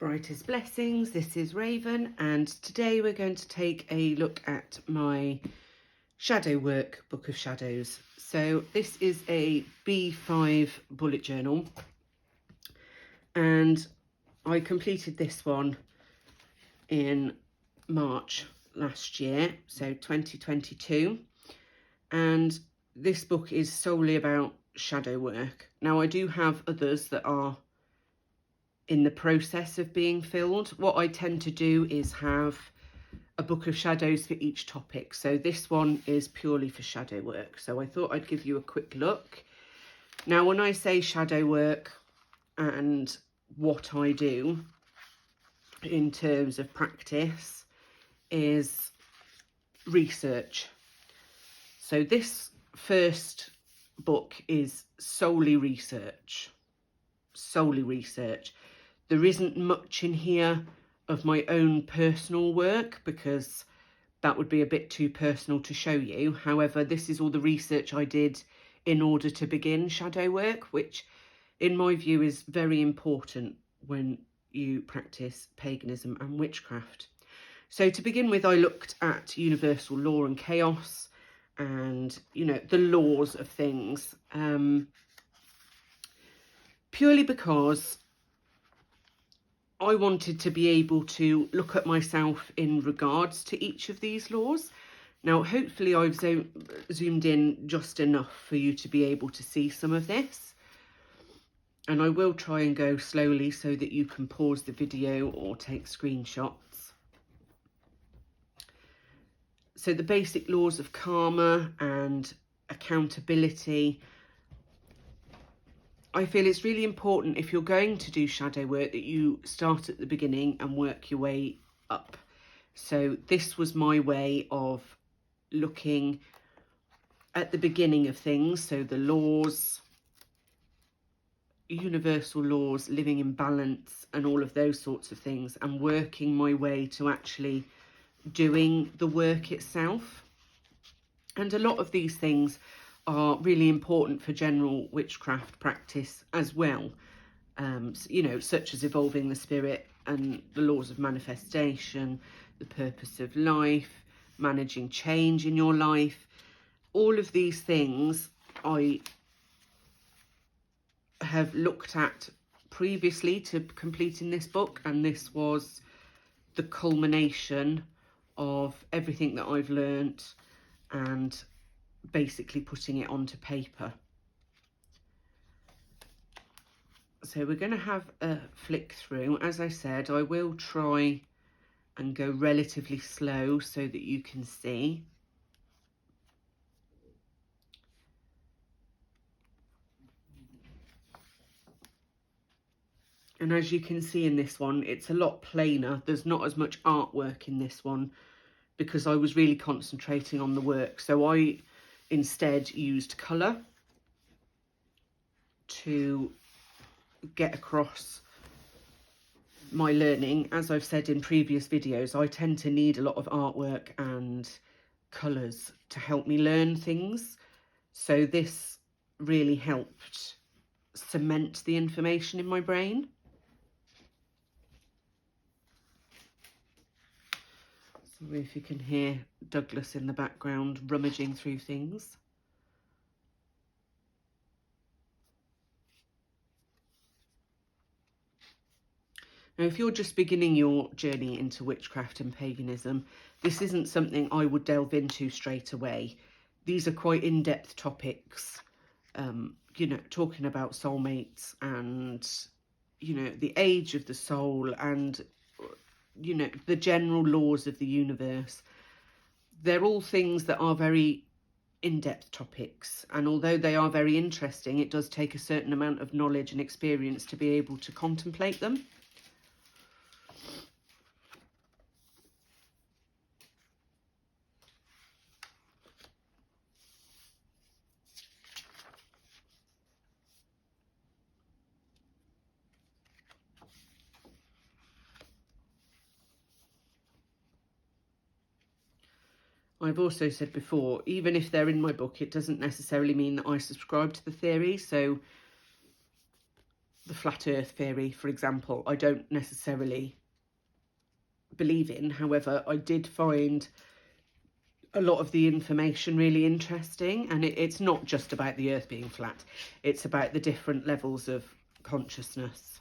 Brightest Blessings, this is Raven, and today we're going to take a look at my shadow work book of shadows. So this is a B5 bullet journal, and I completed this one in March last year, so 2022, and this book is solely about shadow work. Now I do have others that are in the process of being filled. What I tend to do is have a book of shadows for each topic. So this one is purely for shadow work. So I thought I'd give you a quick look. Now, when I say shadow work and what I do in terms of practice is research. So this first book is solely research. Solely research. There isn't much in here of my own personal work because that would be a bit too personal to show you. However, this is all the research I did in order to begin shadow work, which in my view is very important when you practice paganism and witchcraft. So to begin with, I looked at universal law and chaos and, you know, the laws of things, purely because I wanted to be able to look at myself in regards to each of these laws. Now, hopefully I've zoomed in just enough for you to be able to see some of this. And I will try and go slowly so that you can pause the video or take screenshots. So the basic laws of karma and accountability. I feel it's really important if you're going to do shadow work that you start at the beginning and work your way up. So this was my way of looking at the beginning of things. So the laws, universal laws, living in balance and all of those sorts of things, and working my way to actually doing the work itself. And a lot of these things are really important for general witchcraft practice as well, you know, such as evolving the spirit and the laws of manifestation, the purpose of life, managing change in your life. All of these things I have looked at previously to completing this book, and this was the culmination of everything that I've learnt and basically putting it onto paper. So we're going to have a flick through. As I said, I will try and go relatively slow so that you can see. And as you can see in this one, it's a lot plainer. There's not as much artwork in this one because I was really concentrating on the work. So I instead used colour to get across my learning. As I've said in previous videos, I tend to need a lot of artwork and colours to help me learn things. So this really helped cement the information in my brain. Sorry if you can hear Douglas in the background rummaging through things. Now, if you're just beginning your journey into witchcraft and paganism, this isn't something I would delve into straight away. These are quite in-depth topics, you know, talking about soulmates and, you know, the age of the soul and, you know, the general laws of the universe. They're all things that are very in-depth topics, and although they are very interesting, it does take a certain amount of knowledge and experience to be able to contemplate them. I've also said before, even if they're in my book, it doesn't necessarily mean that I subscribe to the theory. So the flat earth theory, for example, I don't necessarily believe in. However, I did find a lot of the information really interesting, and it's not just about the earth being flat, it's about the different levels of consciousness.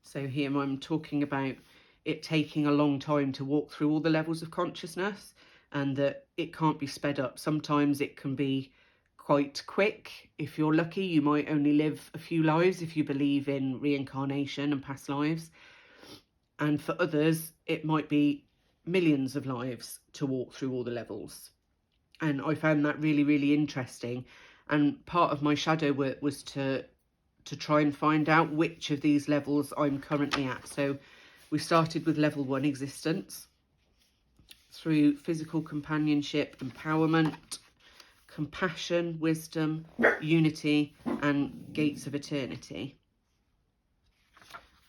So here I'm talking about it taking a long time to walk through all the levels of consciousness, and that it can't be sped up. Sometimes it can be quite quick. If you're lucky, you might only live a few lives if you believe in reincarnation and past lives. And for others, it might be millions of lives to walk through all the levels. And I found that really, really interesting. And part of my shadow work was to try and find out which of these levels I'm currently at. So we started with level 1, existence, through physical companionship, empowerment, compassion, wisdom, unity, and gates of eternity.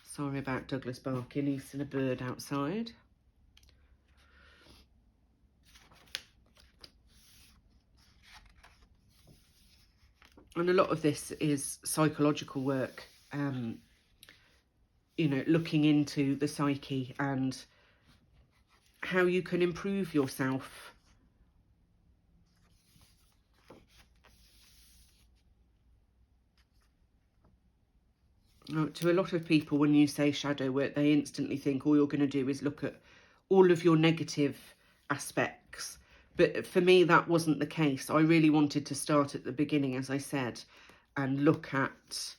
Sorry about Douglas barking, he's seen a bird outside. And a lot of this is psychological work, you know, looking into the psyche and how you can improve yourself. To a lot of people, when you say shadow work, they instantly think all you're going to do is look at all of your negative aspects. But for me, that wasn't the case. I really wanted to start at the beginning, as I said, and look at,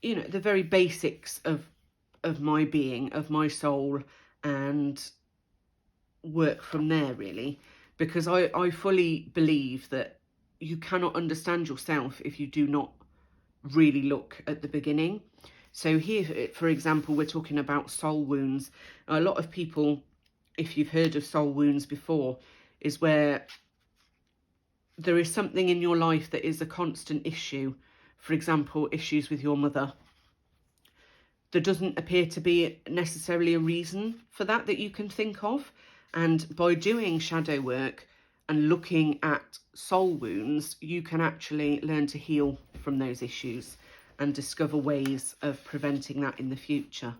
you know, the very basics of my being, of my soul, and work from there, really. Because I fully believe that you cannot understand yourself if you do not really look at the beginning. So here, for example, we're talking about soul wounds. A lot of people, if you've heard of soul wounds before, is where there is something in your life that is a constant issue. For example, issues with your mother. There doesn't appear to be necessarily a reason for that you can think of. And by doing shadow work and looking at soul wounds, you can actually learn to heal from those issues and discover ways of preventing that in the future.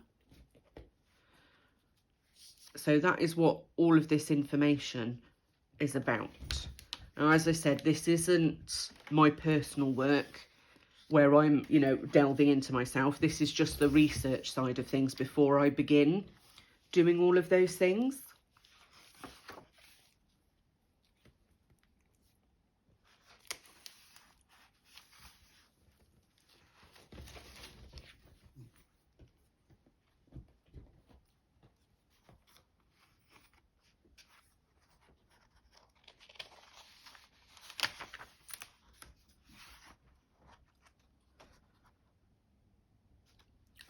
So that is what all of this information is about. Now, as I said, this isn't my personal work where I'm, you know, delving into myself. This is just the research side of things before I begin doing all of those things.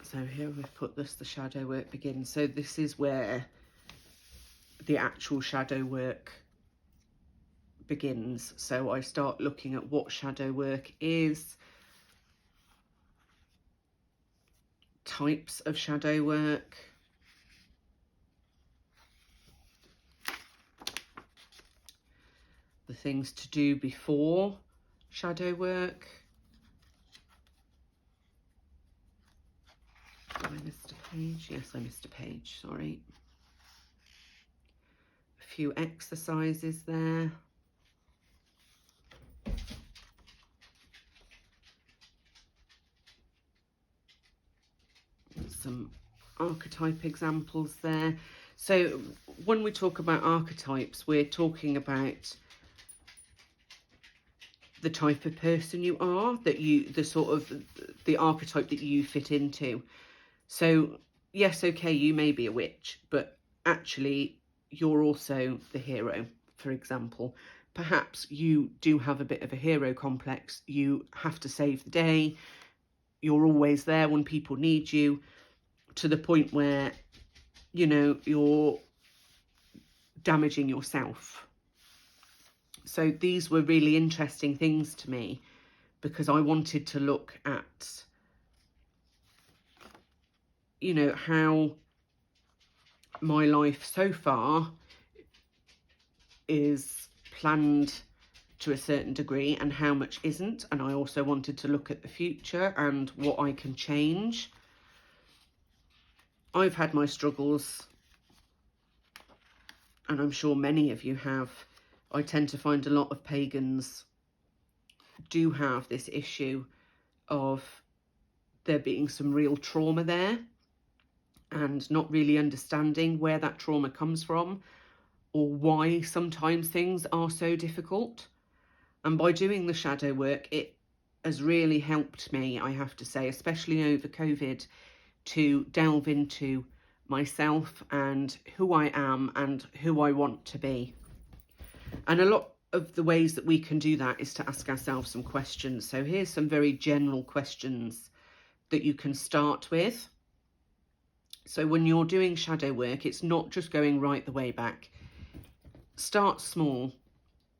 So here we've put this, the shadow work begins. So this is where the actual shadow work begins. So I start looking at what shadow work is, types of shadow work, the things to do before shadow work. I missed a page. Yes, I missed a page, sorry. A few exercises there. Some archetype examples there. So when we talk about archetypes, we're talking about the type of person you are, the sort of the archetype that you fit into. So yes, okay, you may be a witch, but actually you're also the hero, for example. Perhaps you do have a bit of a hero complex. You have to save the day. You're always there when people need you, to the point where, you know, you're damaging yourself. So these were really interesting things to me, because I wanted to look at, you know, how my life so far is planned to a certain degree and how much isn't. And I also wanted to look at the future and what I can change. I've had my struggles, and I'm sure many of you have. I tend to find a lot of pagans do have this issue of there being some real trauma there and not really understanding where that trauma comes from or why sometimes things are so difficult. And by doing the shadow work, it has really helped me, I have to say, especially over COVID, to delve into myself and who I am and who I want to be. And a lot of the ways that we can do that is to ask ourselves some questions. So here's some very general questions that you can start with. So when you're doing shadow work, it's not just going right the way back. Start small.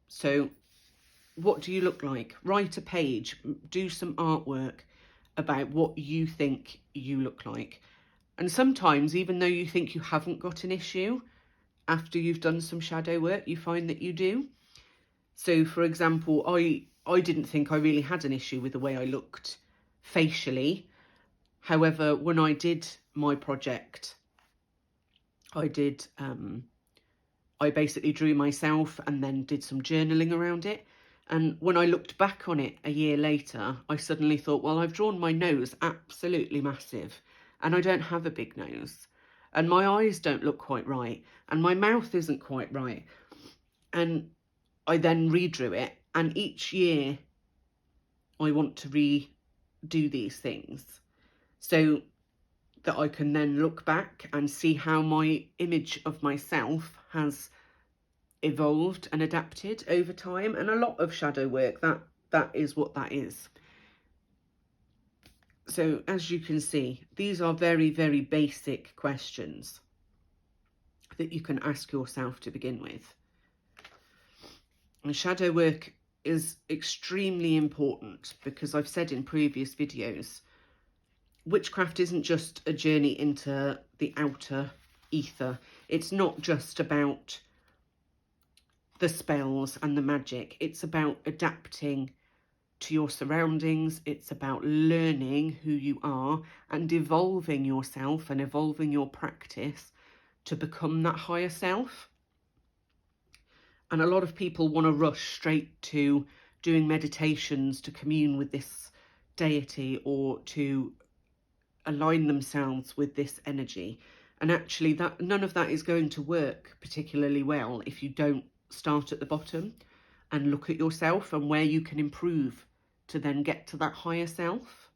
So what do you look like? Write a page, do some artwork about what you think you look like. And sometimes, even though you think you haven't got an issue, after you've done some shadow work, you find that you do. So, for example, I didn't think I really had an issue with the way I looked facially. However, when I did my project, I basically drew myself and then did some journaling around it. And when I looked back on it a year later, I suddenly thought, well, I've drawn my nose absolutely massive and I don't have a big nose. And my eyes don't look quite right. And my mouth isn't quite right. And I then redrew it. And each year I want to redo these things so that I can then look back and see how my image of myself has evolved and adapted over time. And a lot of shadow work, that is what that is. So as you can see, these are very, very basic questions that you can ask yourself to begin with. And shadow work is extremely important because I've said in previous videos, witchcraft isn't just a journey into the outer ether. It's not just about the spells and the magic. It's about adapting to your surroundings. It's about learning who you are and evolving yourself and evolving your practice to become that higher self. And a lot of people want to rush straight to doing meditations to commune with this deity or to align themselves with this energy. And actually, none of that is going to work particularly well if you don't start at the bottom and look at yourself and where you can improve to then get to that higher self.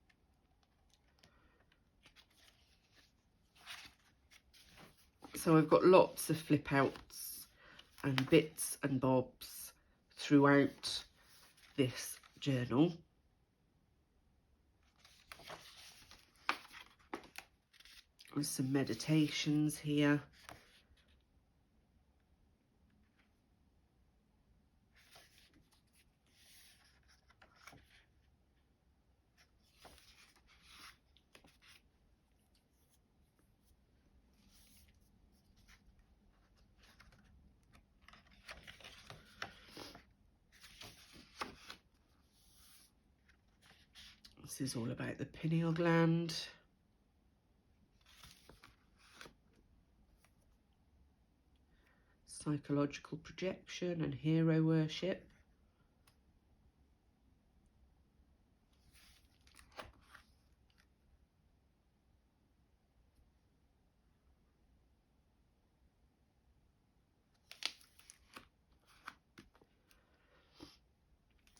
So I've got lots of flip outs and bits and bobs throughout this journal. There's some meditations here. This is all about the pineal gland. Psychological projection and hero worship.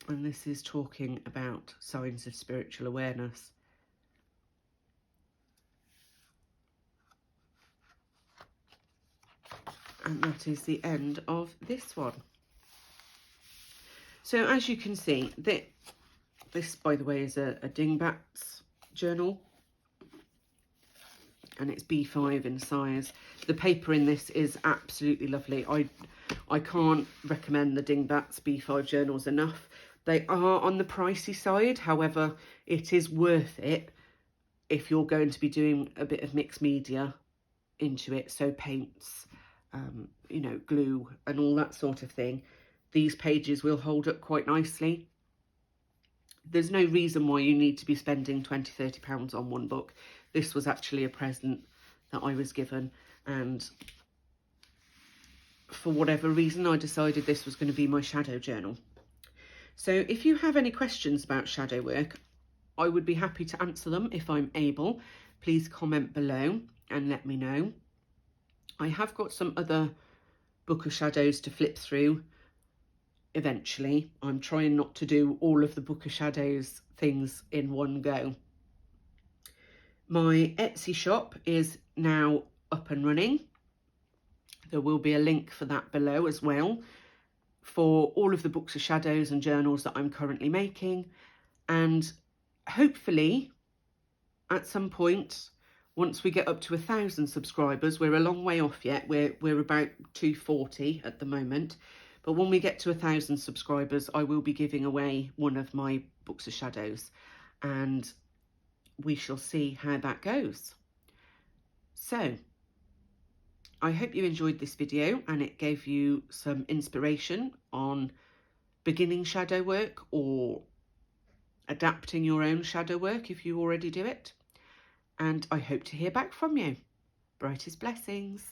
And this is talking about signs of spiritual awareness. And that is the end of this one. So as you can see, this by the way is a Dingbats journal. And it's B5 in size. The paper in this is absolutely lovely. I can't recommend the Dingbats B5 journals enough. They are on the pricey side. However, it is worth it if you're going to be doing a bit of mixed media into it. So paints you know, glue and all that sort of thing, these pages will hold up quite nicely. There's no reason why you need to be spending £20–30 on one book. This was actually a present that I was given, and for whatever reason I decided this was going to be my shadow journal. So if you have any questions about shadow work, I would be happy to answer them if I'm able. Please comment below and let me know. I have got some other Book of Shadows to flip through eventually. I'm trying not to do all of the Book of Shadows things in one go. My Etsy shop is now up and running. There will be a link for that below as well, for all of the Books of Shadows and journals that I'm currently making. And hopefully at some point, once we get up to 1,000 subscribers, we're a long way off yet, we're about 240 at the moment, but when we get to 1,000 subscribers, I will be giving away one of my Books of Shadows, and we shall see how that goes. So I hope you enjoyed this video and it gave you some inspiration on beginning shadow work or adapting your own shadow work if you already do it. And I hope to hear back from you. Brightest blessings.